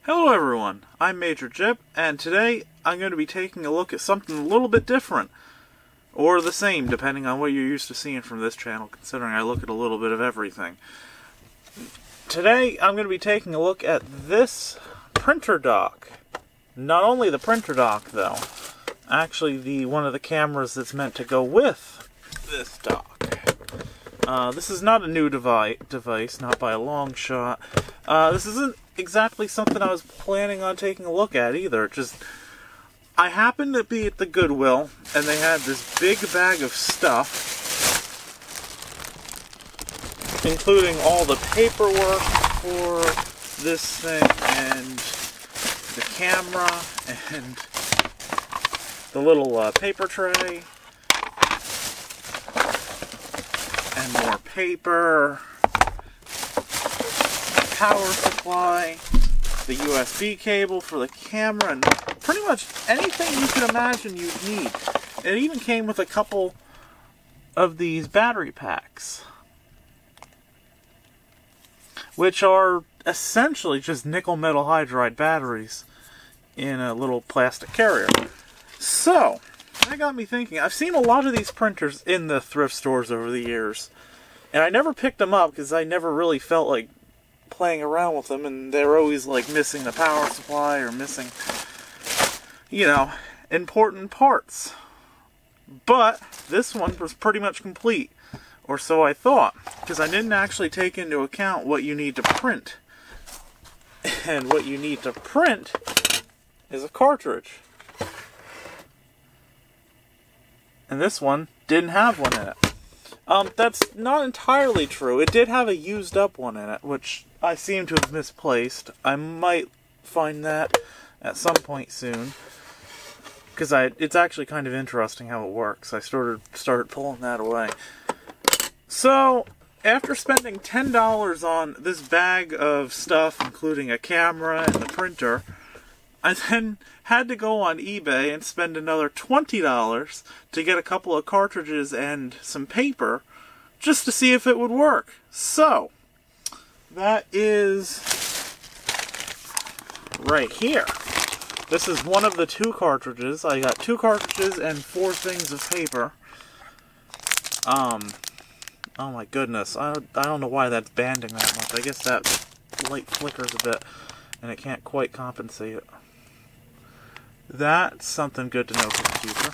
Hello everyone, I'm Major Jip, and today I'm going to be taking a look at something a little bit different, or the same, depending on what you're used to seeing from this channel, considering I look at a little bit of everything. Today I'm going to be taking a look at this printer dock. Not only the printer dock though, actually one of the cameras that's meant to go with this dock. This is not a new device, not by a long shot. This isn't exactly something I was planning on taking a look at either. Just, I happened to be at the Goodwill, and they had this big bag of stuff, including all the paperwork for this thing, and the camera, and the little paper tray, and more paper, power supply, the USB cable for the camera, and pretty much anything you can imagine you'd need. It even came with a couple of these battery packs, which are essentially just nickel metal hydride batteries in a little plastic carrier. So, that got me thinking. I've seen a lot of these printers in the thrift stores over the years, and I never picked them up because I never really felt like playing around with them, and they're always like missing the power supply or missing, you know, important parts. But this one was pretty much complete, or so I thought, because I didn't actually take into account what you need to print. And what you need to print is a cartridge. And this one didn't have one in it. That's not entirely true. It did have a used up one in it, which I seem to have misplaced. I might find that at some point soon, because it's actually kind of interesting how it works. I started pulling that away. So, after spending $10 on this bag of stuff, including a camera and the printer, I then had to go on eBay and spend another $20 to get a couple of cartridges and some paper just to see if it would work. So, that is right here. This is one of the two cartridges. I got 2 cartridges and 4 things of paper. Oh my goodness. I don't know why that's banding that much. I guess that light flickers a bit and it can't quite compensate it. That's something good to know for the future.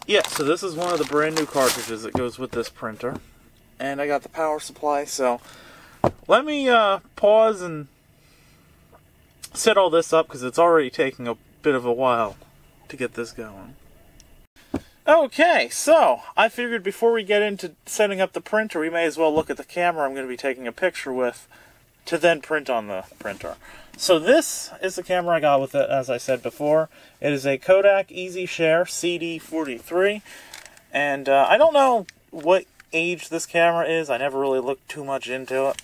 Yeah, so this is one of the brand new cartridges that goes with this printer. And I got the power supply, so let me pause and set all this up, because it's already taking a bit of a while to get this going. Okay, so I figured before we get into setting up the printer, we may as well look at the camera I'm going to be taking a picture with to then print on the printer. So this is the camera I got with it, as I said before. It is a Kodak EasyShare CD43, and I don't know what age this camera is. I never really looked too much into it,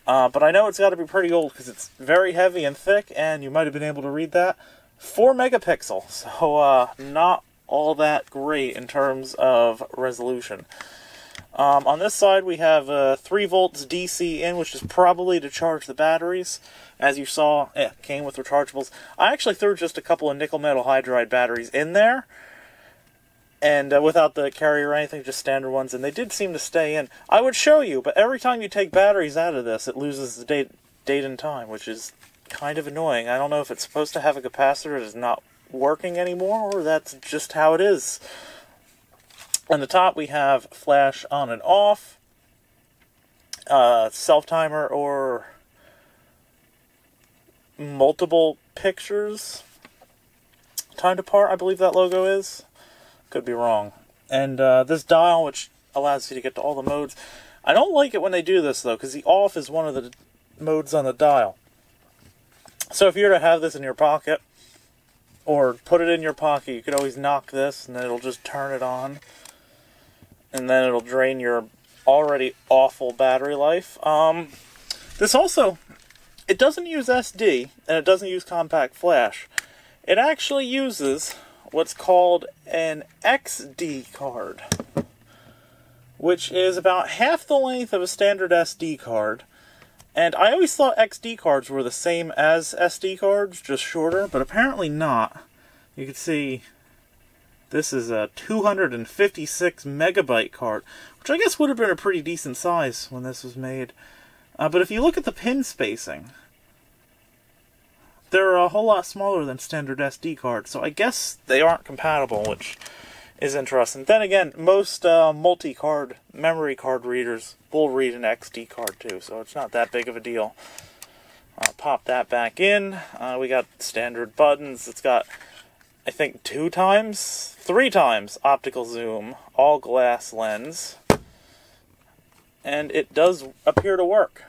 but I know it's got to be pretty old because it's very heavy and thick, and you might have been able to read that. 4 megapixels, so not all that great in terms of resolution. On this side we have 3 volts DC in, which is probably to charge the batteries. As you saw, it came with rechargeables. I actually threw just a couple of nickel metal hydride batteries in there, and without the carrier or anything, just standard ones, and they did seem to stay in. I would show you, but every time you take batteries out of this, it loses the date and time, which is kind of annoying. I don't know if it's supposed to have a capacitor that is not working anymore, or that's just how it is. On the top we have flash on and off, self-timer or multiple pictures, time to part, I believe that logo is. Could be wrong. And this dial, which allows you to get to all the modes. I don't like it when they do this though, because the off is one of the modes on the dial. So if you were to have this in your pocket, or put it in your pocket, you could always knock this and then it'll just turn it on. And then it'll drain your already awful battery life. This also, it doesn't use SD, and it doesn't use compact flash. It actually uses what's called an XD card, which is about half the length of a standard SD card, And I always thought XD cards were the same as SD cards, just shorter, but apparently not. You can see this is a 256 megabyte card, which I guess would have been a pretty decent size when this was made. But if you look at the pin spacing, they're a whole lot smaller than standard SD cards, so I guess they aren't compatible, which is interesting. Then again, most multi-card memory card readers will read an XD card too, so it's not that big of a deal. I'll pop that back in. We got standard buttons. It's got, I think, 3 times optical zoom, all glass lens, and it does appear to work.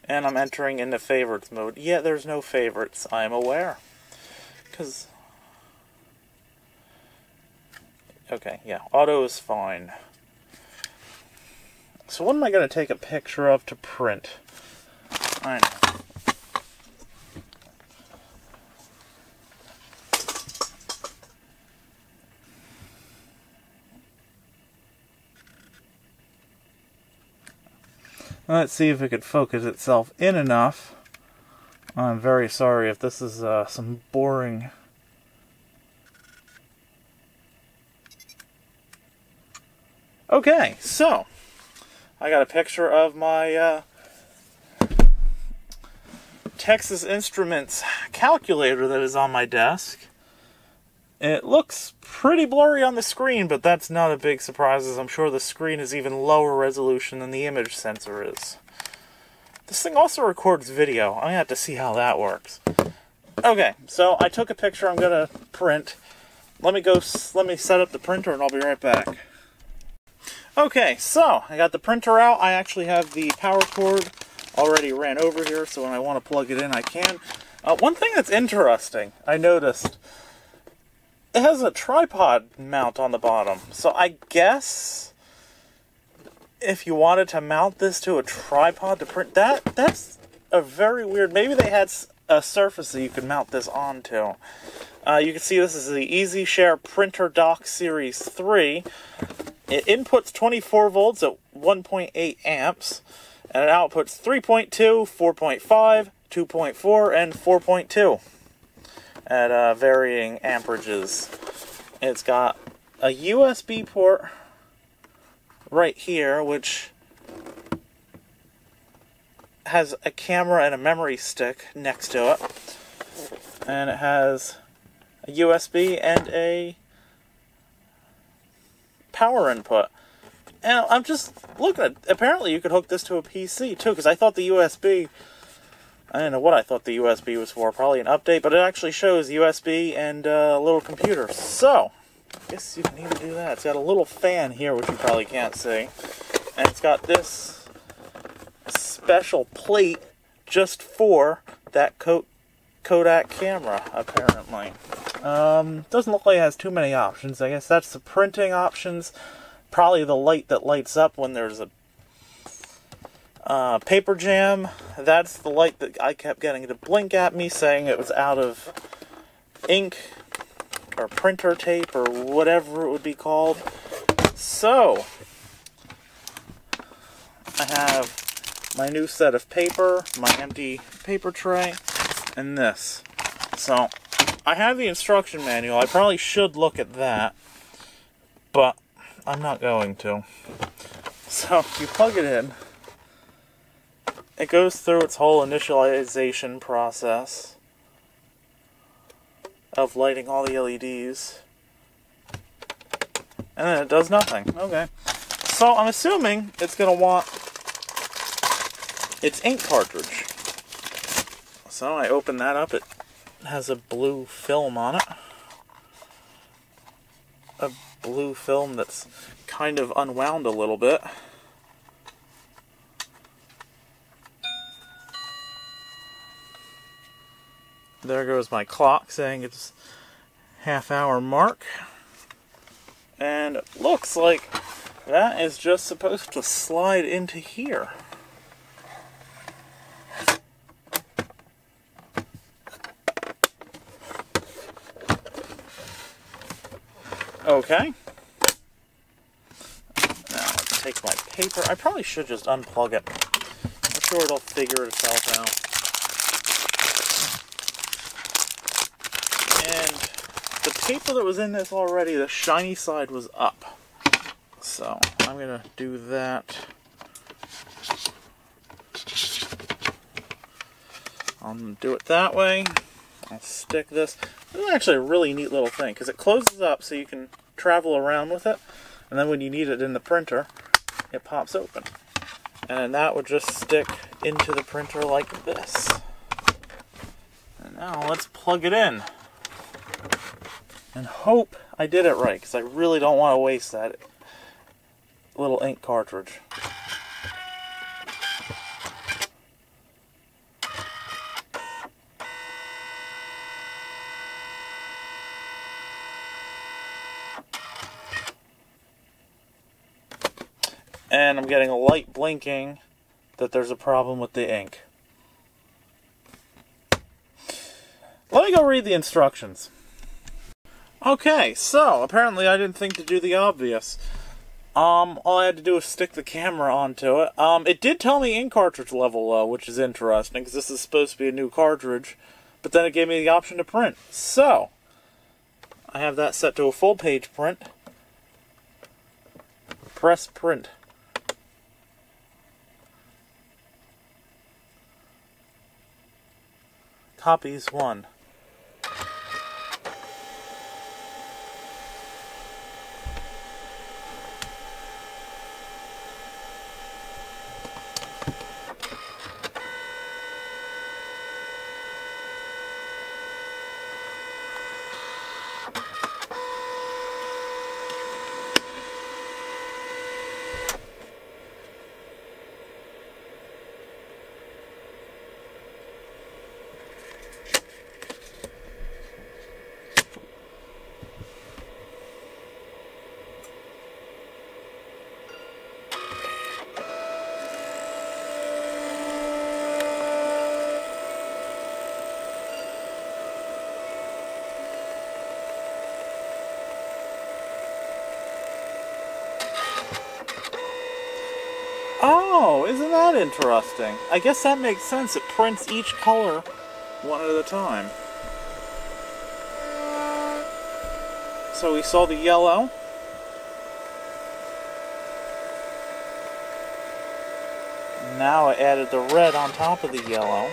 And I'm entering into favorites mode. Yeah, there's no favorites, I am aware. Okay, yeah, auto is fine. So what am I going to take a picture of to print? I know. Let's see if it could focus itself in enough. I'm very sorry if this is some boring... Okay, so I got a picture of my Texas Instruments calculator that is on my desk. It looks pretty blurry on the screen, but that's not a big surprise, as I'm sure the screen is even lower resolution than the image sensor is. This thing also records video. I have to see how that works. Okay, so I took a picture I'm going to print. Let me set up the printer and I'll be right back. Okay, so I got the printer out. I actually have the power cord already ran over here, so when I want to plug it in, I can. One thing that's interesting, I noticed, it has a tripod mount on the bottom. So I guess if you wanted to mount this to a tripod to print, that's a very weird... Maybe they had a surface that you could mount this onto. You can see this is the EasyShare Printer Dock Series 3. It inputs 24 volts at 1.8 amps, and it outputs 3.2, 4.5, 2.4, and 4.2 at varying amperages. It's got a USB port right here, which has a camera and a memory stick next to it, and it has a USB and a power input. And I'm just looking at, apparently you could hook this to a PC too, because I thought the USB, I don't know what I thought the USB was for, probably an update, but it actually shows USB and a little computer. So, I guess you can even do that. It's got a little fan here, which you probably can't see, and it's got this special plate just for that Kodak camera, apparently. Doesn't look like it has too many options. I guess that's the printing options. Probably the light that lights up when there's a paper jam. That's the light that I kept getting to blink at me, saying it was out of ink or printer tape or whatever it would be called. So, I have my new set of paper, my empty paper tray, and this. So, I have the instruction manual. I probably should look at that, but I'm not going to. So, you plug it in. It goes through its whole initialization process of lighting all the LEDs. And then it does nothing. Okay. So, I'm assuming it's going to want its ink cartridge. So, I open that up. It has a blue film on it. A blue film that's kind of unwound a little bit. There goes my clock saying it's half-hour mark. And it looks like that is just supposed to slide into here. Okay. Now let's take my paper. I probably should just unplug it. I'm sure it'll figure itself out. And the paper that was in this already, the shiny side was up. So I'm going to do that. I'm going to do it that way. I'll stick this. This is actually a really neat little thing because it closes up so you can travel around with it. And then when you need it in the printer, it pops open. And that would just stick into the printer like this. And now let's plug it in. And hope I did it right, because I really don't want to waste that little ink cartridge. And I'm getting a light blinking that there's a problem with the ink. Let me go read the instructions. Okay, so apparently I didn't think to do the obvious. All I had to do was stick the camera onto it. It did tell me ink cartridge level low, which is interesting because this is supposed to be a new cartridge, but then it gave me the option to print. So I have that set to a full page print. Press print. Copies 1. Oh, isn't that interesting? I guess that makes sense. It prints each color one at a time. So we saw the yellow. Now I added the red on top of the yellow.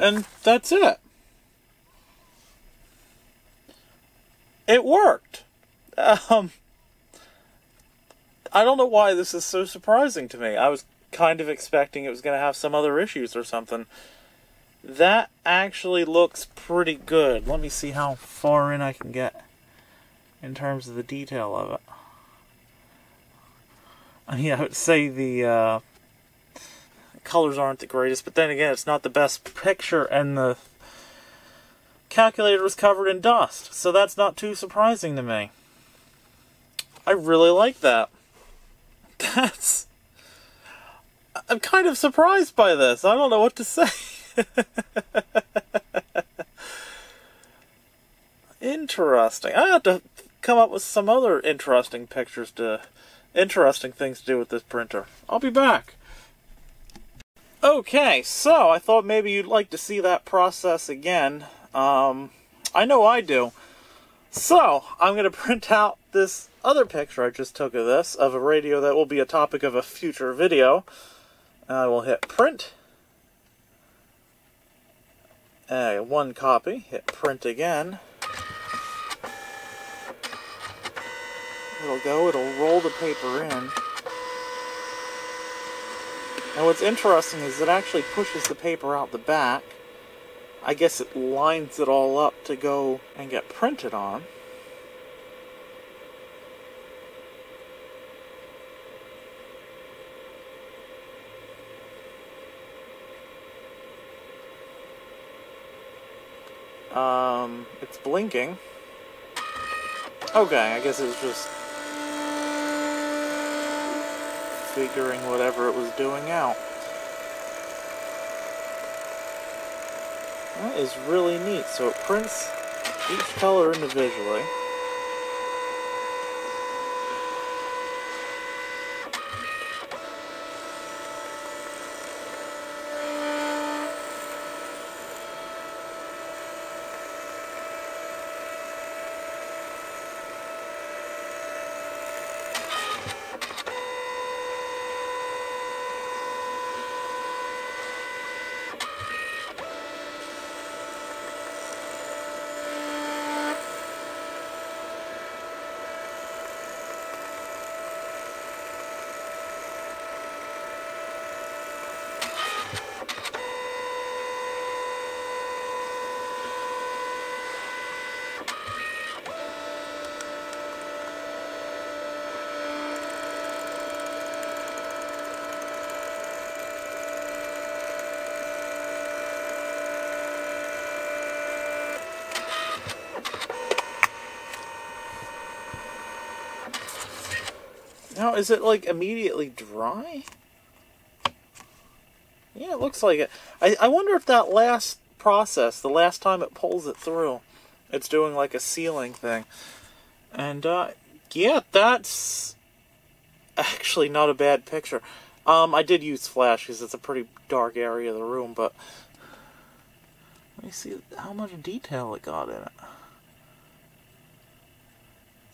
And that's it. It worked. I don't know why this is so surprising to me. I was kind of expecting it was going to have some other issues or something. That actually looks pretty good. Let me see how far in I can get in terms of the detail of it. I mean, I would say the colors aren't the greatest, but then again, it's not the best picture, and the calculator was covered in dust, so that's not too surprising to me. I really like that. I'm kind of surprised by this. I don't know what to say. Interesting. I have to come up with some other interesting things to do with this printer. I'll be back. Okay, so I thought maybe you'd like to see that process again. I know I do. So, I'm going to print out this other picture I just took of this, of a radio that will be a topic of a future video. I will hit print. One copy. Hit print again. It'll roll the paper in. And what's interesting is it actually pushes the paper out the back. I guess it lines it all up to go and get printed on. It's blinking. Okay, I guess it was just figuring whatever it was doing out. That is really neat. So it prints each color individually. Now, is it, like, immediately dry? Yeah, it looks like it. I wonder if that last process, the last time it pulls it through, it's doing, like, a sealing thing. And, yeah, that's actually not a bad picture. I did use flash because it's a pretty dark area of the room, but let me see how much detail it got in it.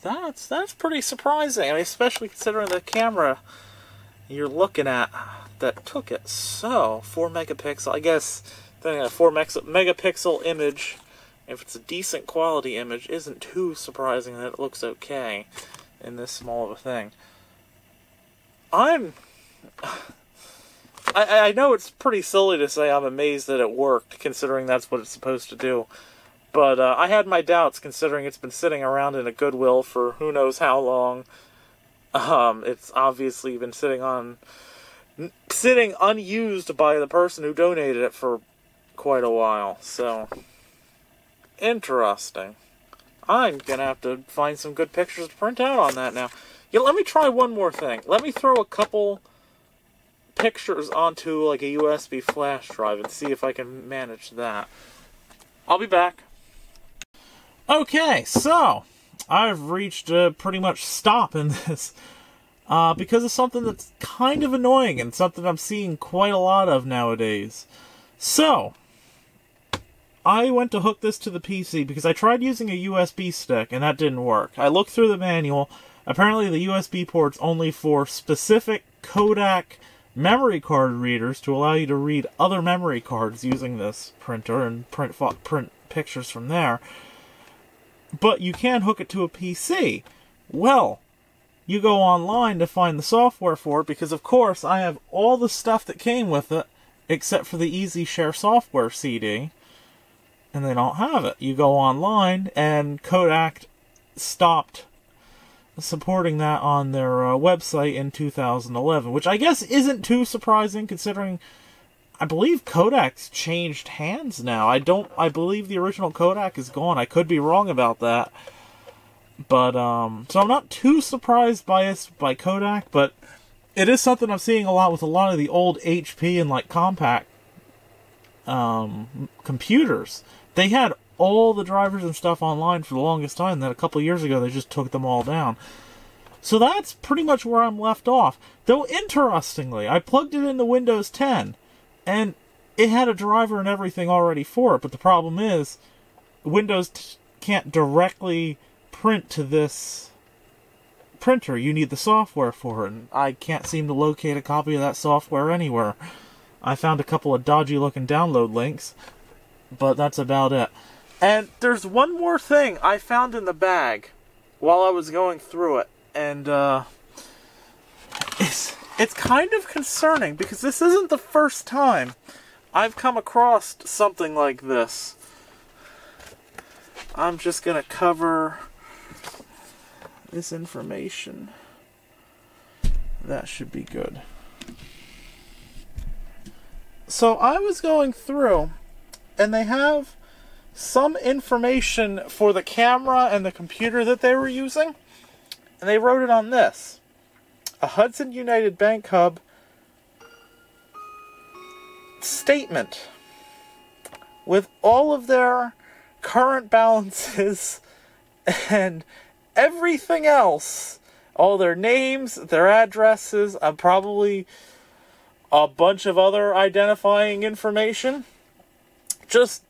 That's pretty surprising, I mean, especially considering the camera you're looking at that took it. So, 4 megapixel, I guess, then a 4 megapixel image, if it's a decent quality image, isn't too surprising that it looks okay in this small of a thing. I know it's pretty silly to say I'm amazed that it worked, considering that's what it's supposed to do. But I had my doubts, considering it's been sitting around in a Goodwill for who knows how long. It's obviously been sitting unused by the person who donated it for quite a while. So, interesting. I'm gonna have to find some good pictures to print out on that now. Yeah, let me try one more thing. Let me throw a couple pictures onto like a USB flash drive and see if I can manage that. I'll be back. Okay, so I've reached a pretty much stop in this because of something that's kind of annoying and something I'm seeing quite a lot of nowadays. So, I went to hook this to the PC because I tried using a USB stick and that didn't work. I looked through the manual. Apparently the USB port's only for specific Kodak memory card readers to allow you to read other memory cards using this printer and print pictures from there. But you can hook it to a PC. Well, you go online to find the software for it because, of course, I have all the stuff that came with it except for the EasyShare software CD, and they don't have it. You go online, and Kodak stopped supporting that on their website in 2011, which I guess isn't too surprising considering I believe Kodak's changed hands now. I believe the original Kodak is gone. I could be wrong about that. But, so I'm not too surprised by Kodak, but it is something I'm seeing a lot with a lot of the old HP and, like, compact, computers. They had all the drivers and stuff online for the longest time, then a couple years ago they just took them all down. So that's pretty much where I'm left off. Though, interestingly, I plugged it into Windows 10, and it had a driver and everything already for it, but the problem is, Windows can't directly print to this printer. You need the software for it, and I can't seem to locate a copy of that software anywhere. I found a couple of dodgy-looking download links, but that's about it. And there's one more thing I found in the bag while I was going through it, and it's kind of concerning because this isn't the first time I've come across something like this. I'm just going to cover this information. That should be good. So I was going through, and they have some information for the camera and the computer that they were using, and they wrote it on this. A Hudson United Bank Hub statement with all of their current balances and everything else, all their names, their addresses, and probably a bunch of other identifying information, just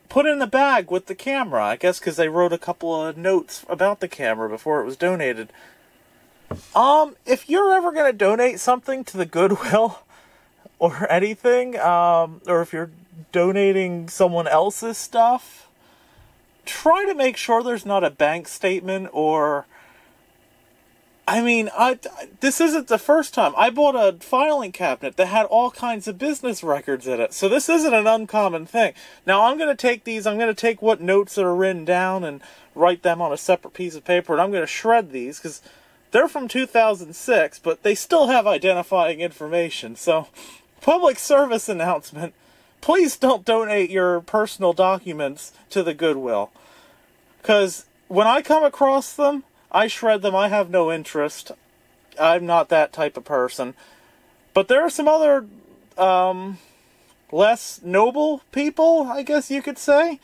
put in the bag with the camera, I guess, because they wrote a couple of notes about the camera before it was donated. If you're ever going to donate something to the Goodwill or anything, or if you're donating someone else's stuff, try to make sure there's not a bank statement or... I mean, this isn't the first time. I bought a filing cabinet that had all kinds of business records in it. So this isn't an uncommon thing. Now, I'm going to take these, I'm going to take what notes that are written down and write them on a separate piece of paper, and I'm going to shred these, because they're from 2006, but they still have identifying information. So, public service announcement, please don't donate your personal documents to the Goodwill. Because when I come across them, I shred them. I have no interest. I'm not that type of person. But there are some other less noble people, I guess you could say,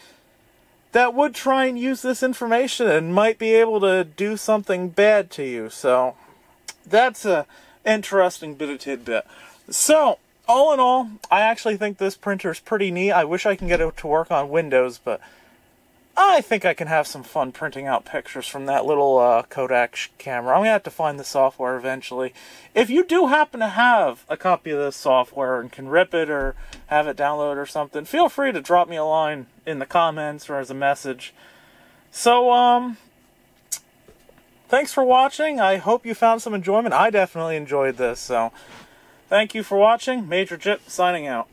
that would try and use this information and might be able to do something bad to you. So that's a interesting bit of tidbit. So all in all, I actually think this printer is pretty neat. I wish I can get it to work on Windows, but I think I can have some fun printing out pictures from that little Kodak camera. I'm going to have to find the software eventually. If you do happen to have a copy of this software and can rip it or have it download or something, feel free to drop me a line in the comments or as a message. So, thanks for watching. I hope you found some enjoyment. I definitely enjoyed this, so thank you for watching. Major Jip signing out.